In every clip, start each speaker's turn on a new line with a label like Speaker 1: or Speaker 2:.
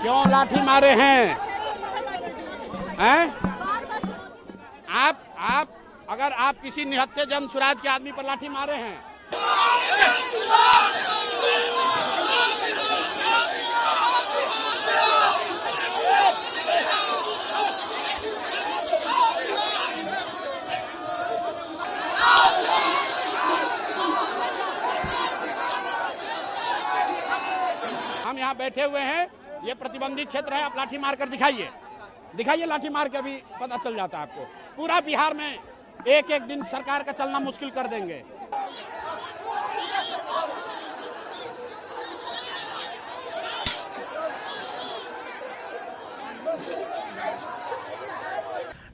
Speaker 1: क्यों लाठी मारे हैं? आप अगर आप किसी निहत्थे जन स्वराज के आदमी पर लाठी मारे हैं, हम यहाँ बैठे हुए हैं, ये प्रतिबंधित क्षेत्र है। आप लाठी मार कर दिखाइए लाठी मार के, अभी पता चल जाता है आपको। पूरा बिहार में एक एक दिन सरकार का चलना मुश्किल कर देंगे।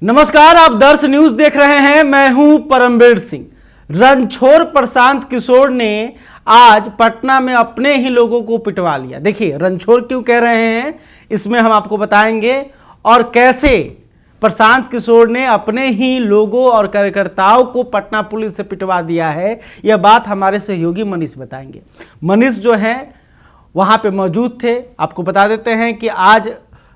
Speaker 2: नमस्कार, आप दर्श न्यूज देख रहे हैं। मैं हूं परमवीर सिंह। रणछोड़ प्रशांत किशोर ने आज पटना में अपने ही लोगों को पिटवा लिया। देखिए, रणछोड़ क्यों कह रहे हैं इसमें हम आपको बताएंगे, और कैसे प्रशांत किशोर ने अपने ही लोगों और कार्यकर्ताओं को पटना पुलिस से पिटवा दिया है। यह बात हमारे सहयोगी मनीष बताएंगे। मनीष जो है वहां पे मौजूद थे। आपको बता देते हैं कि आज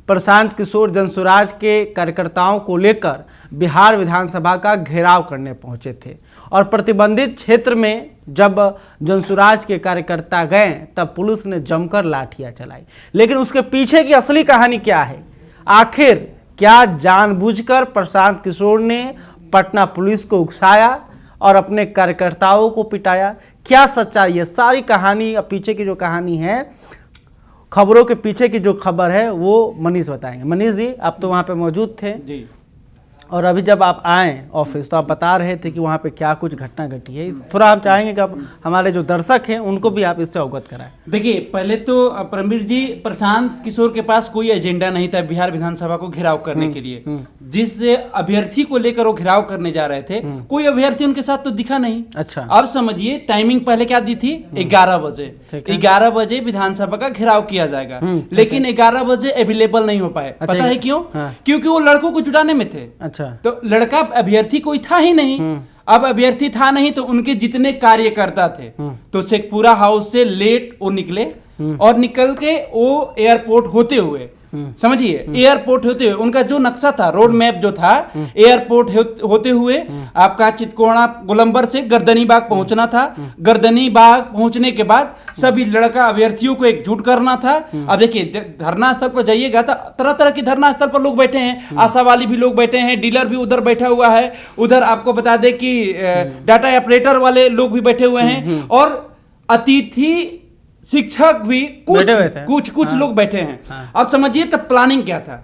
Speaker 2: प्रशांत किशोर जनसुराज के कार्यकर्ताओं को लेकर बिहार विधानसभा का घेराव करने पहुंचे थे, और प्रतिबंधित क्षेत्र में जब जनसुराज के कार्यकर्ता गए तब पुलिस ने जमकर लाठियां चलाई। लेकिन उसके पीछे की असली कहानी क्या है? आखिर क्या जानबूझकर प्रशांत किशोर ने पटना पुलिस को उकसाया और अपने कार्यकर्ताओं को पिटाया? क्या सच्चाई है? सारी कहानी, पीछे की जो कहानी है, खबरों के पीछे की जो खबर है, वो मनीष बताएंगे। मनीष जी, आप तो वहाँ पे मौजूद थे
Speaker 3: जी,
Speaker 2: और अभी जब आप आए ऑफिस तो आप बता रहे थे कि वहाँ पे क्या कुछ घटना घटी है। थोड़ा हम चाहेंगे कि आप हमारे जो दर्शक हैं उनको भी आप इससे अवगत कराएं।
Speaker 3: देखिए, पहले तो परमवीर जी, प्रशांत किशोर के पास कोई एजेंडा नहीं था बिहार विधानसभा को घेराव करने के लिए। जिस अभ्यर्थी को लेकर वो घेराव करने जा रहे थे, कोई अभ्यर्थी उनके साथ तो दिखा नहीं।
Speaker 2: अच्छा,
Speaker 3: अब समझिए, टाइमिंग पहले क्या दी थी? 11 बजे। 11 बजे विधानसभा का घेराव किया जाएगा, लेकिन 11 बजे अवेलेबल नहीं हो पाए। पता है क्यों? क्योंकि वो लड़कों को जुटाने में थे।
Speaker 2: अच्छा,
Speaker 3: तो लड़का अभ्यर्थी कोई था ही नहीं। अब अभ्यर्थी था नहीं तो उनके जितने कार्यकर्ता थे तो शेखपुरा हाउस से लेट वो निकले, और निकल के वो एयरपोर्ट होते हुए, समझिए, एयरपोर्ट होते हुए उनका जो नक्शा था, रोड मैप जो था, एयरपोर्ट होते हुए आपका चितकोना गोलंबर से गर्दनीबाग पहुंचना था। गर्दनीबाग पहुंचने के बाद सभी लड़का अभ्यर्थियों को एकजुट करना था। अब देखिए, धरना स्थल पर जाइएगा तो तरह तरह के धरना स्थल पर लोग बैठे हैं, आशा वाली भी लोग बैठे हैं, डीलर भी उधर बैठा हुआ है, उधर आपको बता दें कि डाटा ऑपरेटर वाले लोग भी बैठे हुए हैं, और अतिथि शिक्षक भी कुछ लोग बैठे हैं। अब समझिए तब प्लानिंग क्या था।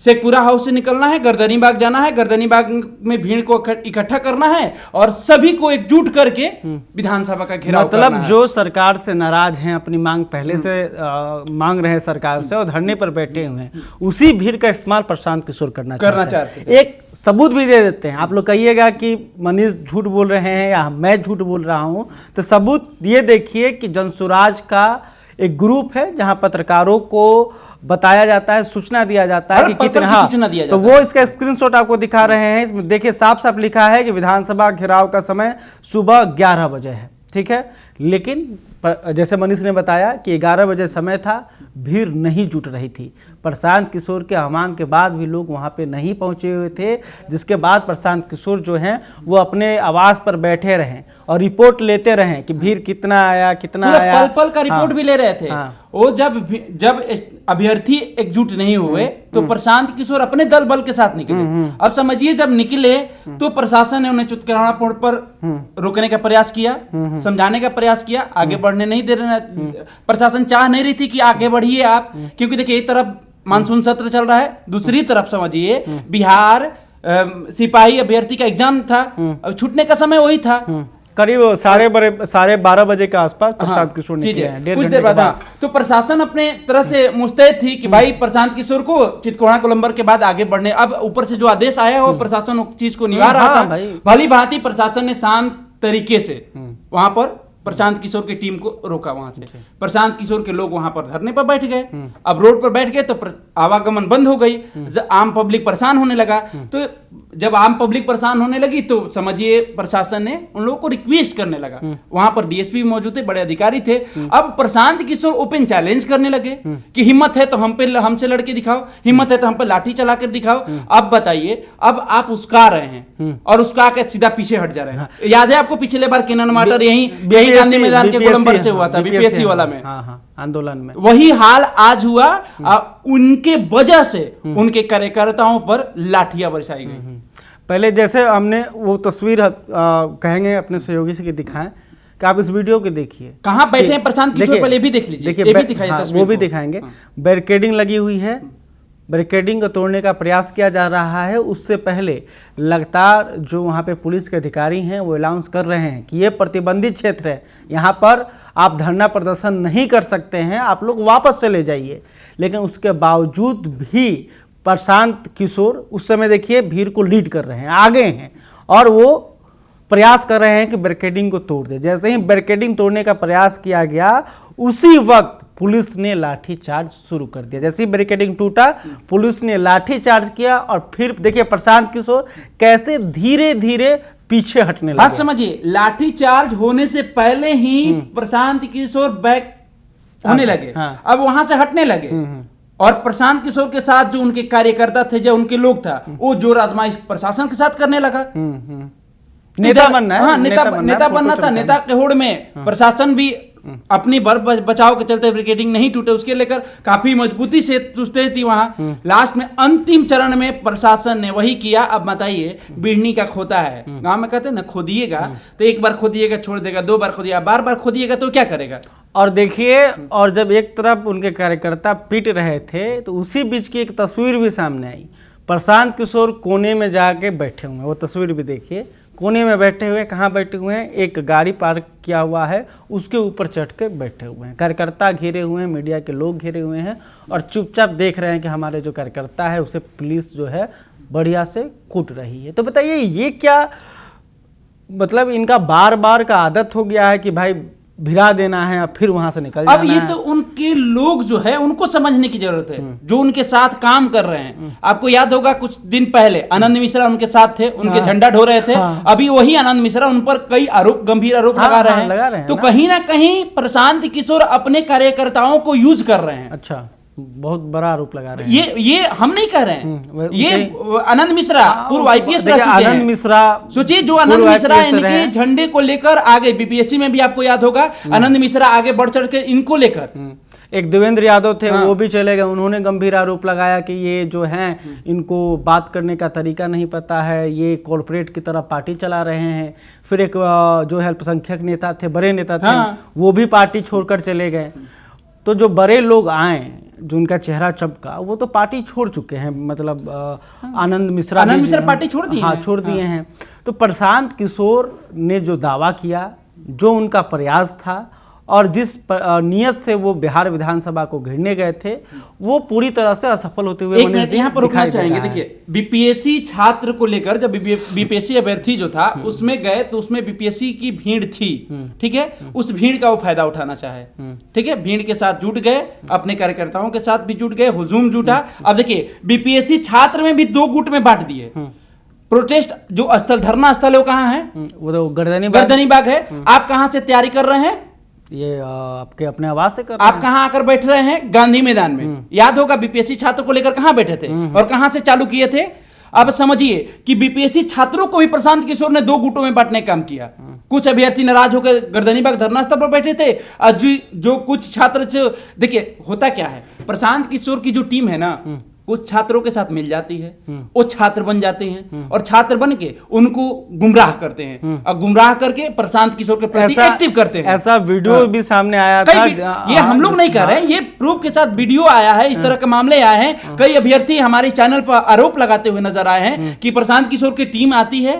Speaker 3: शेखपुरा हाउस से निकलना है, गर्दनीबाग जाना है, गर्दनीबाग में भीड़ को इकट्ठा करना है और सभी को एकजुट करके विधानसभा का घेराव करना है।
Speaker 2: मतलब जो सरकार से नाराज हैं, अपनी मांग पहले से मांग रहे हैं सरकार से, और धरने पर बैठे हुए हैं, उसी भीड़ का इस्तेमाल प्रशांत किशोर करना चाहते हैं। एक सबूत भी दे देते हैं। आप लोग कहिएगा कि मनीष झूठ बोल रहे हैं या मैं झूठ बोल रहा हूं, तो सबूत ये देखिए कि जनसुराज का एक ग्रुप है जहां पत्रकारों को बताया जाता है, सूचना दिया जाता है कि कितना,
Speaker 3: सूचना दिया
Speaker 2: तो वो इसका स्क्रीनशॉट आपको दिखा रहे हैं। इसमें देखिए, साफ साफ लिखा है कि विधानसभा घेराव का समय सुबह 11 बजे है। ठीक है, लेकिन जैसे मनीष ने बताया कि 11 बजे समय था, भीड़ नहीं जुट रही थी। प्रशांत किशोर के आह्वान के बाद भी लोग वहां पे नहीं पहुंचे हुए थे, जिसके बाद प्रशांत किशोर जो हैं वो अपने आवास पर बैठे रहे और रिपोर्ट लेते रहे कि भीड़ कितना आया, कितना आया,
Speaker 3: पल पल का रिपोर्ट भी ले रहे थे। वो जब अभ्यर्थी एकजुट नहीं हुए तो प्रशांत किशोर अपने दल बल के साथ निकले। अब समझिए, जब निकले तो प्रशासन ने उन्हें चुतकाना पोड़ पर रोकने का प्रयास किया, समझाने का प्रयास किया, आगे बढ़ने नहीं दे रहे। प्रशासन चाह नहीं रही थी कि आगे बढ़िए आप, क्योंकि देखिए, एक तरफ मानसून सत्र चल रहा है, दूसरी तरफ समझिए बिहार सिपाही अभ्यर्थी का एग्जाम था, छूटने का समय वही था।
Speaker 2: करीब 12:30 बजे के आसपास प्रशांत किशोर निकले हैं,
Speaker 3: कुछ देर बाद। तो प्रशासन अपने तरह से मुस्तैद थी कि भाई प्रशांत किशोर को चितकोना गोलंबर के बाद आगे बढ़ने। अब ऊपर से जो आदेश आया वो प्रशासन उस चीज को निभा रहा था। भली भांति प्रशासन ने शांत तरीके से वहां पर प्रशांत किशोर की टीम को रोका वहां से। प्रशांत किशोर के लोग वहां पर धरने पर बैठ गए। अब रोड पर बैठ गए तो आवागमन बंद हो गई, आम पब्लिक परेशान होने लगा। तो जब आम पब्लिक परेशान होने लगी तो समझिए प्रशासन ने उन लोगों को रिक्वेस्ट करने लगा। वहां पर डीएसपी भी मौजूद थे, बड़े अधिकारी थे। अब प्रशांत किशोर ओपन चैलेंज करने लगे कि हिम्मत है तो हमसे लड़के दिखाओ, हिम्मत है तो हम पे लाठी चला कर दिखाओ। अब बताइए, अब आप उसका रहे हैं और उसका के सीधा पीछे हट जा रहे हैं। याद है आपको पिछले बार किनन माटर यही गांधी मैदान के गोलंबर से हुआ था, बीपीएससी वाला में
Speaker 2: आंदोलन में
Speaker 3: वही हाल आज हुआ। उनके वजह से उनके कार्यकर्ताओं पर लाठियां बरसाई गई।
Speaker 2: पहले जैसे हमने वो तस्वीर कहेंगे अपने सहयोगी से कि दिखाएं कि आप इस वीडियो को देखिए,
Speaker 3: कहाँ बैठे हैं प्रशांत किशोर, पहले भी देख लीजिए, ये भी दिखाइए तस्वीर
Speaker 2: वो भी
Speaker 3: को।
Speaker 2: दिखाएंगे। बैरिकेडिंग लगी हुई है, बैरिकेडिंग को तोड़ने का प्रयास किया जा रहा है। उससे पहले लगातार जो वहाँ पे पुलिस के अधिकारी हैं वो अनाउंस कर रहे हैं कि ये प्रतिबंधित क्षेत्र है, यहाँ पर आप धरना प्रदर्शन नहीं कर सकते हैं, आप लोग वापस चले जाइए। लेकिन उसके बावजूद भी प्रशांत किशोर उस समय देखिए भीड़ को लीड कर रहे हैं, आगे हैं और वो प्रयास कर रहे हैं कि बैरिकेडिंग को तोड़ दे। जैसे ही बैरिकेडिंग तोड़ने का प्रयास किया गया उसी वक्त पुलिस ने लाठीचार्ज शुरू कर दिया। जैसे ही बैरिकेडिंग टूटा पुलिस ने लाठीचार्ज किया और फिर देखिए प्रशांत किशोर कैसे धीरे धीरे पीछे हटने लगे।
Speaker 3: बात समझिए, लाठीचार्ज होने से पहले ही प्रशांत किशोर बैक होने लगे, अब वहां से हटने लगे। और प्रशांत किशोर के साथ जो उनके कार्यकर्ता थे, जो उनके लोग था, वो जोर आजमाइश प्रशासन के साथ करने लगा।
Speaker 2: नेता बनना है,
Speaker 3: हाँ, नेता बनना था। नेता के होड़ में प्रशासन भी अपनी बचाव के चलते ब्रिगेडिंग नहीं टूटे, उसके लेकर काफी मजबूती से चुस्ते थी वहां। लास्ट में अंतिम चरण में प्रशासन ने वही किया। अब बताइए, बिढ़नी का खोता है, गांव में कहते हैं ना, खोदिएगा तो एक बार खोदिएगा छोड़ देगा, दो बार खोदिएगा, बार बार खोदिएगा तो क्या करेगा।
Speaker 2: और देखिए, और जब एक तरफ उनके कार्यकर्ता पीट रहे थे तो उसी बीच की एक तस्वीर भी सामने आई। प्रशांत किशोर कोने में जाके बैठे हुए हैं, वो तस्वीर भी देखिए। कोने में बैठे हुए, कहाँ बैठे हुए हैं, एक गाड़ी पार्क किया हुआ है उसके ऊपर चढ़ के बैठे हुए हैं। कार्यकर्ता घेरे हुए हैं, मीडिया के लोग घेरे हुए हैं और चुपचाप देख रहे हैं कि हमारे जो कार्यकर्ता है उसे पुलिस जो है बढ़िया से कूट रही है। तो बताइए, ये क्या मतलब इनका बार बार का आदत हो गया है कि भाई भिड़ा देना है और फिर वहां से निकल जाना है।
Speaker 3: अब ये तो उनके लोग जो है उनको समझने की जरूरत है, जो उनके साथ काम कर रहे हैं। आपको याद होगा कुछ दिन पहले आनंद मिश्रा उनके साथ थे, उनके झंडा ढो रहे थे। अभी वही आनंद मिश्रा उन पर कई आरोप, गंभीर आरोप लगा रहे हैं। तो कहीं ना कहीं प्रशांत किशोर अपने कार्यकर्ताओं को यूज कर रहे हैं।
Speaker 2: अच्छा, बहुत बड़ा आरोप लगा रहे हैं।
Speaker 3: ये हम नहीं कह रहे हैं, ये आनंद मिश्रा पूर्व आईपीएस रह चुके हैं।
Speaker 2: आनंद मिश्रा,
Speaker 3: सोचिए, जो आनंद मिश्रा इनके झंडे को लेकर आगे, बीपीएससी में भी आपको याद होगा आनंद मिश्रा आगे बढ़ चढ़ के इनको लेकर।
Speaker 2: एक देवेंद्र यादव थे, वो भी चले गए। उन्होंने गंभीर आरोप लगाया कि ये जो हैं इनको बात करने का तरीका नहीं पता है, ये कॉर्पोरेट की तरह पार्टी चला रहे हैं। फिर एक जो है अल्पसंख्यक नेता थे, बड़े नेता थे, वो भी पार्टी छोड़कर चले गए। तो जो बड़े लोग आए, जो उनका चेहरा चमका, वो तो पार्टी छोड़ चुके हैं। मतलब आनंद मिश्रा
Speaker 3: पार्टी छोड़ दी,
Speaker 2: हाँ, छोड़ दिए हैं। तो प्रशांत किशोर ने जो दावा किया, जो उनका प्रयास था और जिस नियत से वो बिहार विधानसभा को घेरने गए थे, वो पूरी तरह से असफल होते हुए
Speaker 3: यहाँ पर रुकना चाहेंगे। देखिए, बीपीएससी छात्र को लेकर जब बीपीएससी अभ्यर्थी जो था उसमें गए तो उसमें बीपीएससी की भीड़ थी, ठीक है। उस भीड़ का वो फायदा उठाना चाहे, ठीक है। भीड़ के साथ जुट गए, अपने कार्यकर्ताओं के साथ भी जुट गए, हुजूम जुटा। अब देखिए, बीपीएससी छात्र में भी दो गुट में बांट दिए। प्रोटेस्ट जो स्थल, धरना स्थल है, वो कहाँ है? वो तो गर्दनी बाग है। आप कहाँ से तैयारी कर रहे हैं?
Speaker 2: ये आपके अपने आवाज से कर
Speaker 3: आप कहां आकर बैठ रहे हैं? गांधी मैदान में। याद होगा बीपीएससी छात्र को लेकर कहां बैठे थे और कहां से चालू किए थे। अब समझिए कि बीपीएससी छात्रों को भी प्रशांत किशोर ने दो गुटों में बांटने का काम किया। कुछ अभ्यर्थी नाराज होकर गर्दनीबाग धरना स्थल पर बैठे थे और जो कुछ छात्र, देखिए होता क्या है, प्रशांत किशोर की जो टीम है ना, कुछ छात्रों के साथ मिल जाती है, वो छात्र बन जाते हैं और छात्र बन के उनको गुमराह करते हैं और गुमराह करके प्रशांत किशोर के प्रति एक्टिव करते हैं।
Speaker 2: ऐसा वीडियो भी सामने आया था।
Speaker 3: ये हम लोग नहीं कर रहे हैं, ये प्रूफ के साथ वीडियो आया है, इस तरह के मामले आए हैं। कई अभ्यर्थी हमारे चैनल पर आरोप लगाते हुए नजर आए हैं कि प्रशांत किशोर की टीम आती है,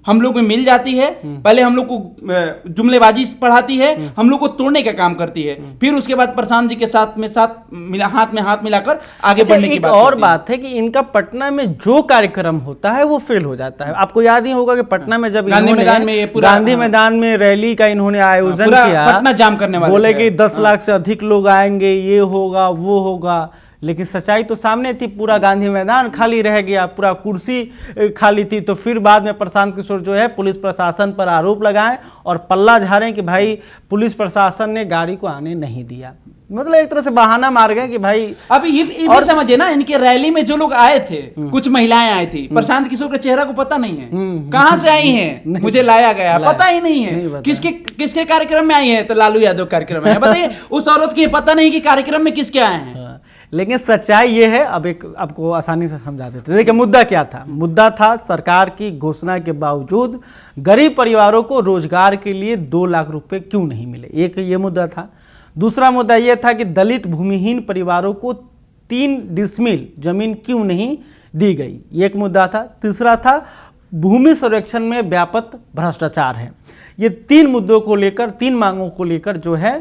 Speaker 3: हम लोग में मिल जाती है, पहले हम लोग को जुमलेबाजी पढ़ाती है, हम लोग को तोड़ने का काम करती है, फिर उसके बाद प्रशांत जी के साथ में हाथ मिलाकर आगे बढ़ने की बात। सकती है।
Speaker 2: बात है कि इनका पटना में जो कार्यक्रम होता है वो फेल हो जाता है। आपको याद ही होगा कि पटना में जब
Speaker 3: गांधी
Speaker 2: इन्होंने
Speaker 3: मैदान में ये पूरा-
Speaker 2: गांधी मैदान में रैली का इन्होंने आयोजन
Speaker 3: पूरा
Speaker 2: किया,
Speaker 3: पटना जाम करने वाले
Speaker 2: बोले
Speaker 3: थे।
Speaker 2: कि 10 लाख से अधिक लोग आएंगे, ये होगा वो होगा, लेकिन सच्चाई तो सामने थी। पूरा गांधी मैदान खाली रह गया, पूरा कुर्सी खाली थी। तो फिर बाद में प्रशांत किशोर जो है पुलिस प्रशासन पर आरोप लगाएं और पल्ला झाड़ें कि भाई पुलिस प्रशासन ने गाड़ी को आने नहीं दिया। मतलब एक तरह से बहाना मार गए कि भाई
Speaker 3: अब ये भी समझिए ना, इनके रैली में जो लोग आए थे, कुछ महिलाएं आई थी, प्रशांत किशोर का चेहरा को पता नहीं है कहां से आई हैं, मुझे लाया गया पता ही नहीं है, किसके कार्यक्रम में आई है, तो लालू यादव कार्यक्रम में है। बताइए उस औरत की पता नहीं कि कार्यक्रम में किसके आए हैं।
Speaker 2: लेकिन सच्चाई ये है, अब एक आपको आसानी से समझा देते हैं। देखिए मुद्दा क्या था, मुद्दा था सरकार की घोषणा के बावजूद गरीब परिवारों को रोजगार के लिए 2 लाख रुपए क्यों नहीं मिले, एक ये मुद्दा था। दूसरा मुद्दा यह था कि दलित भूमिहीन परिवारों को 3 डिसमिल जमीन क्यों नहीं दी गई, ये एक मुद्दा था। तीसरा था भूमि संरक्षण में व्यापक भ्रष्टाचार है। ये 3 मुद्दों को लेकर, 3 मांगों को लेकर जो है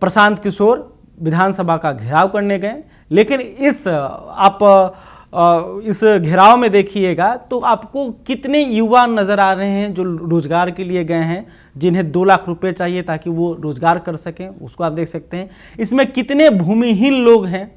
Speaker 2: प्रशांत किशोर विधानसभा का घेराव करने गए। लेकिन इस घेराव में देखिएगा तो आपको कितने युवा नज़र आ रहे हैं जो रोजगार के लिए गए हैं, जिन्हें 2 लाख रुपए चाहिए ताकि वो रोजगार कर सकें, उसको आप देख सकते हैं। इसमें कितने भूमिहीन लोग हैं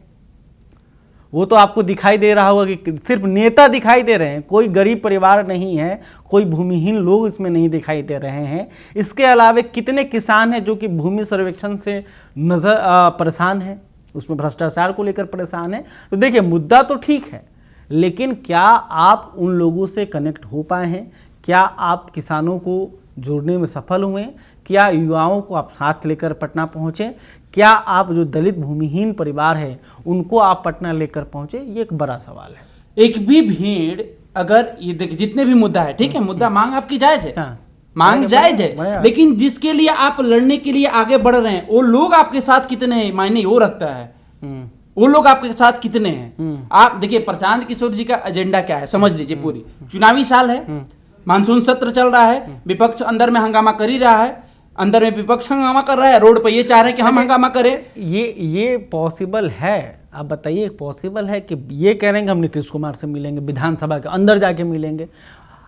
Speaker 2: वो तो आपको दिखाई दे रहा होगा कि सिर्फ नेता दिखाई दे रहे हैं, कोई गरीब परिवार नहीं है, कोई भूमिहीन लोग इसमें नहीं दिखाई दे रहे हैं। इसके अलावा कितने किसान हैं जो कि भूमि सर्वेक्षण से परेशान हैं, उसमें भ्रष्टाचार को लेकर परेशान है। तो देखिए मुद्दा तो ठीक है, लेकिन क्या आप उन लोगों से कनेक्ट हो पाए हैं, क्या आप किसानों को जोड़ने में सफल हुए, क्या युवाओं को आप साथ लेकर पटना पहुँचे, क्या आप जो दलित भूमिहीन परिवार है उनको आप पटना लेकर पहुँचे, ये एक बड़ा सवाल है।
Speaker 3: एक भी भीड़ अगर ये देखिए जितने भी मुद्दा है, ठीक है, मुद्दा मांग आपकी जायज है, मांग जायज है, लेकिन जिसके लिए आप लड़ने के लिए आगे बढ़ रहे हैं वो लोग आपके साथ कितने हैं, मायने वो रखता है। वो लोग आपके साथ कितने हैं। आप देखिए प्रशांत किशोर जी का एजेंडा क्या है समझ लीजिए। पूरी चुनावी साल है, मानसून सत्र चल रहा है, विपक्ष अंदर में हंगामा कर ही रहा है, अंदर में विपक्ष हंगामा कर रहा है, रोड पे ये चाह रहे हैं कि हम हंगामा करें।
Speaker 2: ये पॉसिबल है? आप बताइए, पॉसिबल है कि ये कह रहे हैं कि हम नीतीश कुमार से मिलेंगे, विधानसभा के अंदर जाके मिलेंगे?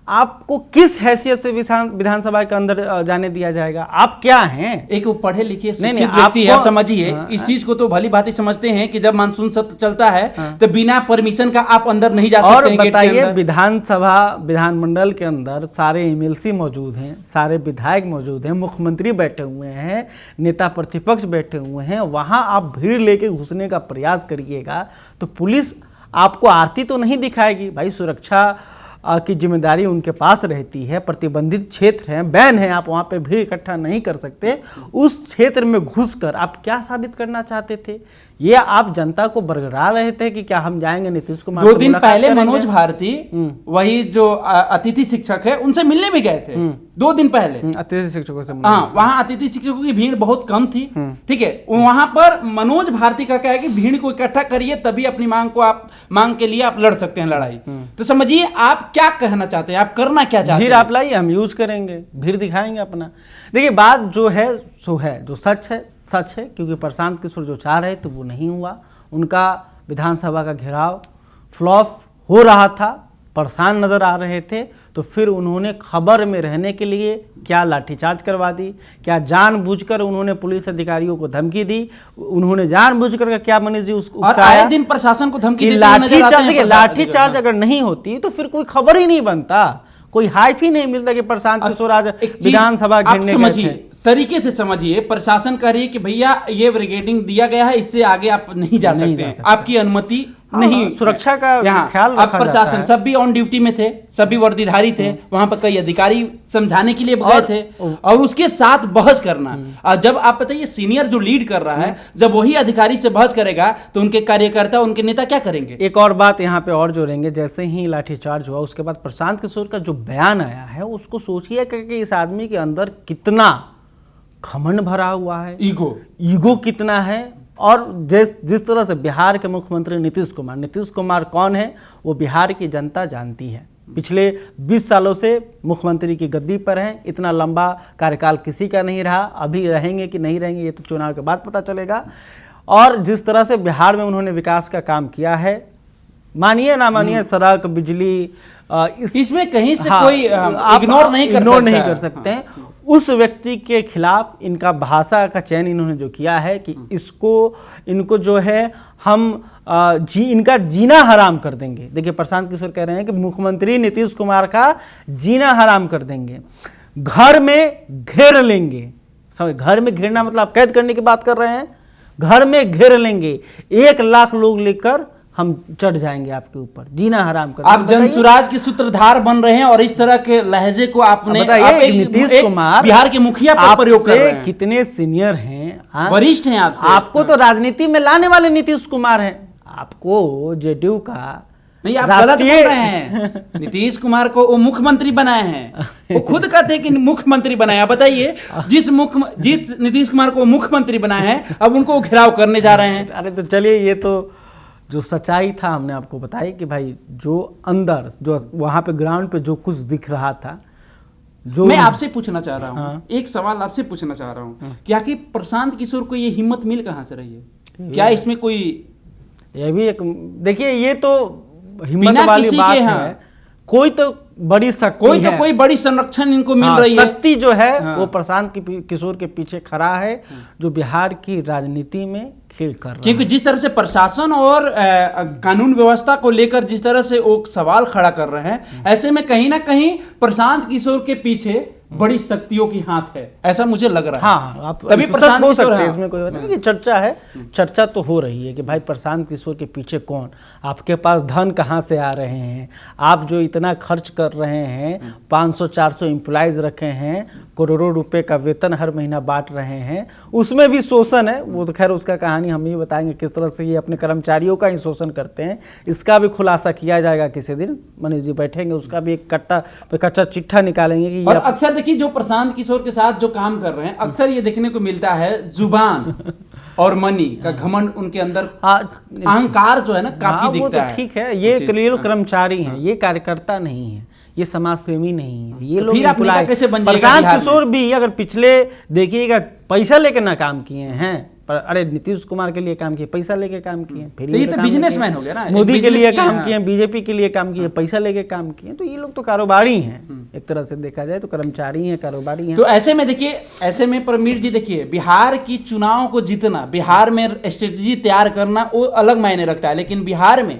Speaker 2: आपको किस हैसियत से विधानसभा के अंदर जाने दिया जाएगा? आप क्या हैं?
Speaker 3: एक पढ़े लिखे
Speaker 2: नहीं,
Speaker 3: व्यक्ति है, आप समझिए। इस चीज को तो भली भांति समझते हैं कि जब मानसून सत्र चलता है तो बिना परमिशन का आप अंदर नहीं जा सकते।
Speaker 2: और बताइए विधानमंडल के अंदर सारे एमएलसी मौजूद हैं, सारे विधायक मौजूद हैं, मुख्यमंत्री बैठे हुए हैं, नेता प्रतिपक्ष बैठे हुए हैं, वहां आप भीड़ लेके घुसने का प्रयास करिएगा तो पुलिस आपको आरती तो नहीं दिखाएगी। भाई सुरक्षा की जिम्मेदारी उनके पास रहती है, प्रतिबंधित क्षेत्र है, बैन है, आप वहाँ पे भीड़ इकट्ठा नहीं कर सकते। उस क्षेत्र में घुसकर आप क्या साबित करना चाहते थे? ये आप जनता को बरगरा रहे थे कि क्या हम जाएंगे नीतीश कुमार?
Speaker 3: 2 दिन पहले मनोज भारती वही जो अतिथि शिक्षक है उनसे मिलने भी गए थे 2 दिन पहले।
Speaker 2: अतिथि शिक्षकों से
Speaker 3: हाँ, वहाँ अतिथि शिक्षकों की भीड़ बहुत कम थी, ठीक है। वहां पर मनोज भारती का क्या है कि भीड़ को इकट्ठा करिए तभी अपनी मांग के लिए आप लड़ सकते हैं लड़ाई। तो समझिए आप क्या कहना चाहते हैं, आप करना क्या चाहते हैं?
Speaker 2: भीड़ आप लाइए, हम यूज करेंगे, भीड़ दिखाएंगे अपना। देखिए बात जो है सो है, जो सच है, क्योंकि प्रशांत किशोर जो चाह रहे थे वो नहीं हुआ। उनका विधानसभा का घेराव फ्लॉप हो रहा था, परेशान नजर आ रहे थे, तो फिर उन्होंने खबर में रहने के लिए क्या लाठीचार्ज करवा दी, क्या जानबूझकर उन्होंने पुलिस अधिकारियों को धमकी दी, उन्होंने जानबूझकर क्या मनीष जी
Speaker 3: आए दिन प्रशासन को धमकी देते
Speaker 2: लाठीचार्ज। देखिए लाठीचार्ज अगर नहीं होती तो फिर कोई खबर ही नहीं बनता, कोई हाइप ही नहीं मिलता कि प्रशांत किशोर आज विधानसभा घेरने गए थे।
Speaker 3: तरीके से समझिए, प्रशासन कह रही है कि भैया ये ब्रिगेडिंग दिया गया है, इससे आगे आप नहीं जा सकते, आपकी अनुमति नहीं,
Speaker 2: सुरक्षा का ख्याल रखा जाता है।
Speaker 3: प्रशासन सब भी ऑन ड्यूटी में थे, सभी वर्दीधारी थे, वहां पर कई अधिकारी समझाने के लिए गए थे और उसके साथ बहस करना। और जब आप बताइए सीनियर जो लीड कर रहा है, जब वही अधिकारी से बहस करेगा तो उनके कार्यकर्ता, उनके नेता क्या करेंगे?
Speaker 2: एक और बात यहाँ पे और जोड़ेंगे, जैसे ही लाठीचार्ज हुआ उसके बाद प्रशांत किशोर का जो बयान आया है उसको सोचिए कि इस आदमी के अंदर कितना घमंड भरा हुआ है, ईगो कितना है। और जिस तरह से बिहार के मुख्यमंत्री नीतीश कुमार कौन है वो बिहार की जनता जानती है। पिछले 20 सालों से मुख्यमंत्री की गद्दी पर हैं, इतना लंबा कार्यकाल किसी का नहीं रहा, अभी रहेंगे कि नहीं रहेंगे ये तो चुनाव के बाद पता चलेगा। और जिस तरह से बिहार में उन्होंने विकास का काम किया है, मानिए ना मानिए, सड़क, बिजली,
Speaker 3: इसमें कहीं से
Speaker 2: हाँ,
Speaker 3: कोई
Speaker 2: आप
Speaker 3: इग्नोर नहीं कर
Speaker 2: सकते हैं। उस व्यक्ति के खिलाफ इनका भाषा का चयन इन्होंने जो किया है कि इनको जो है हम इनका जीना हराम कर देंगे। देखिए प्रशांत किशोर कह रहे हैं कि मुख्यमंत्री नीतीश कुमार का जीना हराम कर देंगे, घर में घेर लेंगे। समझ, घर में घेरना मतलब आप कैद करने की बात कर रहे हैं। घर में घेर लेंगे, 1 लाख लोग लेकर हम चढ़ जाएंगे आपके ऊपर, जीना हराम कर।
Speaker 3: आप जनसुराज के सूत्रधार बन रहे हैं और इस तरह के लहजे को आपने
Speaker 2: नीतीश कुमार
Speaker 3: बिहार के मुखिया पर प्रयोग कर रहे हैं।
Speaker 2: कितने सीनियर हैं,
Speaker 3: वरिष्ठ हैं आपसे।
Speaker 2: आपको तो राजनीति में लाने वाले नीतीश कुमार हैं, आपको जेडीयू का
Speaker 3: नहीं, आप गलत बोल रहे हैं। नीतीश कुमार को वो मुख्यमंत्री बनाए हैं, वो खुद कहते हैं कि मुख्यमंत्री बनाए। आप बताइए, जिस नीतीश कुमार को मुख्यमंत्री बनाए हैं, अब उनको घेराव करने जा रहे हैं।
Speaker 2: अरे तो चलिए, ये तो जो सच्चाई था हमने आपको बताई कि भाई जो अंदर, जो वहां पे ग्राउंड पे जो कुछ दिख रहा था, जो
Speaker 3: मैं आपसे पूछना चाह रहा हूँ।
Speaker 2: हाँ।
Speaker 3: एक सवाल आपसे पूछना चाह रहा हूँ, क्या कि प्रशांत किशोर को ये हिम्मत मिल कहाँ से रही है? क्या इसमें कोई,
Speaker 2: ये भी एक, देखिए ये तो हिम्मत
Speaker 3: बिना
Speaker 2: वाली
Speaker 3: किसी
Speaker 2: बात
Speaker 3: के,
Speaker 2: है।
Speaker 3: हाँ।
Speaker 2: कोई तो बड़ी शक्ति है,
Speaker 3: कोई बड़ी संरक्षण इनको मिल
Speaker 2: हाँ,
Speaker 3: रही है।
Speaker 2: शक्ति जो है
Speaker 3: हाँ।
Speaker 2: वो प्रशांत किशोर के पीछे खड़ा है, जो बिहार की राजनीति में खेल कर रहा है।
Speaker 3: क्योंकि जिस तरह से प्रशासन और कानून व्यवस्था को लेकर जिस तरह से वो सवाल खड़ा कर रहे हैं, ऐसे में कहीं ना कहीं प्रशांत किशोर के पीछे बड़ी शक्तियों की हाथ है, ऐसा मुझे लग रहा है।
Speaker 2: हाँ, आप
Speaker 3: तभी प्रशांत
Speaker 2: हो
Speaker 3: किशोर,
Speaker 2: सकते हैं,
Speaker 3: हाँ।
Speaker 2: इसमें कोई बात नहीं। चर्चा है, चर्चा तो हो रही है कि भाई प्रशांत किशोर के पीछे कौन, आपके पास धन कहाँ से आ रहे हैं, आप जो इतना खर्च कर रहे हैं, 500-400 एम्प्लॉयज़ रखे हैं, करोड़ों रुपए का वेतन हर महीना बांट रहे हैं, उसमें भी शोषण है। वो तो खैर उसका कहानी हम ही बताएंगे, किस तरह से ये अपने कर्मचारियों का ही शोषण करते हैं, इसका भी खुलासा किया जाएगा किसी दिन। मनीष जी बैठेंगे, उसका भी एक कच्चा चिट्ठा निकालेंगे कि
Speaker 3: और अक्सर देखिए, जो प्रशांत किशोर के साथ जो काम कर रहे हैं, अक्सर ये देखने को मिलता है जुबान और मनी का घमंड उनके अंदर, अहंकार जो है ना, काफी दिखता है।
Speaker 2: ठीक है, ये लोग कर्मचारी हैं, ये कार्यकर्ता नहीं है, ये समाजसेवी नहीं है, ये लोग
Speaker 3: कैसे बन जाएगा?
Speaker 2: प्रशांत किशोर भी अगर पिछले देखिएगा पैसा लेकर ना काम किए हैं, पर अरे नीतीश कुमार के लिए काम किए, पैसा लेके काम किए, फिर
Speaker 3: ये तो बिजनेसमैन हो गया ना,
Speaker 2: मोदी के लिए काम किए, बीजेपी के लिए काम किए, पैसा लेके काम किए, तो ये लोग तो कारोबारी हैं। एक तरह से देखा जाए तो कर्मचारी हैं, कारोबारी हैं।
Speaker 3: तो ऐसे में देखिए, ऐसे में परमीर जी देखिए, बिहार की चुनाव को जीतना, बिहार में स्ट्रेटजी तैयार करना वो अलग मायने रखता है, लेकिन बिहार में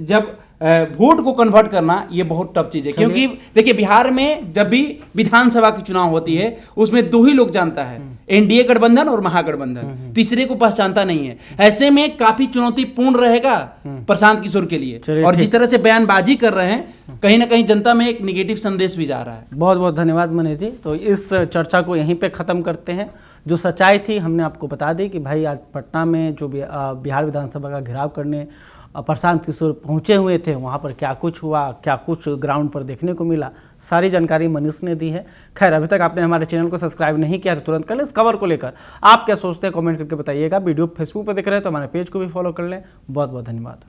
Speaker 3: जब वोट को कन्वर्ट करना ये बहुत टफ चीज है। क्योंकि देखिए, बिहार में जब भी विधानसभा की चुनाव होती है, उसमें 2 ही लोग जानता है, एनडीए गठबंधन और महागठबंधन, तीसरे को पहचानता नहीं है। ऐसे में काफी चुनौतीपूर्ण रहेगा प्रशांत किशोर के लिए। और जिस तरह से बयानबाजी कर रहे हैं, कहीं ना कहीं जनता में एक निगेटिव संदेश भी जा रहा है।
Speaker 2: बहुत बहुत धन्यवाद मनीष जी। तो इस चर्चा को यहीं पे ख़त्म करते हैं। जो सच्चाई थी हमने आपको बता दी कि भाई आज पटना में जो बिहार विधानसभा का घेराव करने प्रशांत किशोर पहुंचे हुए थे, वहां पर क्या कुछ हुआ, क्या कुछ ग्राउंड पर देखने को मिला, सारी जानकारी मनीष ने दी है। खैर, अभी तक आपने हमारे चैनल को सब्सक्राइब नहीं किया तो तुरंत कर लें। इस खबर को लेकर आप क्या सोचते हैं कमेंट करके बताइएगा। वीडियो फेसबुक पर देख रहे हैं तो हमारे पेज को भी फॉलो कर लें। बहुत बहुत धन्यवाद।